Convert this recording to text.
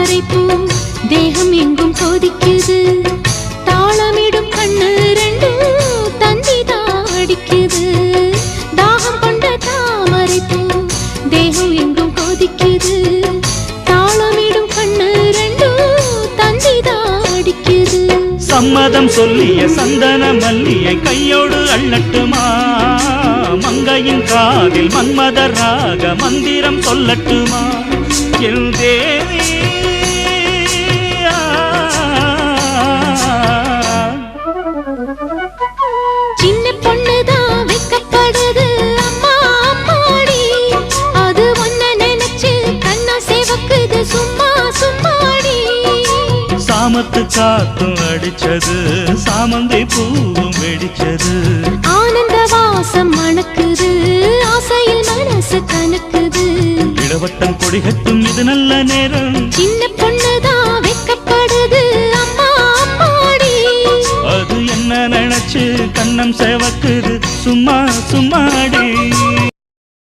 தாமரை பூ தேகம் எங்கும் கொதிக்குது தாளமிடும் கண்ணு ரெண்டும் தந்திதா அடிக்குது தாகம் கொண்ட தாமரை பூ தேகம் எங்கும் கொதிக்குது தாளமிடும் கண்ணு ரெண்டும் தந்திதா அடிக்குது சம்மதம் சொல்லிய சந்தன மல்லியை கையோடு அள்ளட்டுமா மங்கையின் காதில் மன்மதராக மந்திரம் சொல்லட்டுமா என் தேவி சின்ன பொண்ணுதான் வைக்கப்படுது அம்மா அம்மாடி அது ஒன்ன நினைச்சு கண்ணா சேவக்குது சும்மா சும்மாடி சாமத்து காத்தும் அடிச்சது சாமந்தை பூவும் வெடிச்சது ஆனந்த வாசம் மணக்குது ஆசையில் மனசு கணக்குது இளவட்டம் கொடிகட்டும் இது நல்ல நேரம் சின்ன பொண்ணுதான் வைக்கப்படுது அம்மா அம்மாடி அது என்ன நினைச்சு கண்ணம் சேவக்குது சும்மா சும்மாடி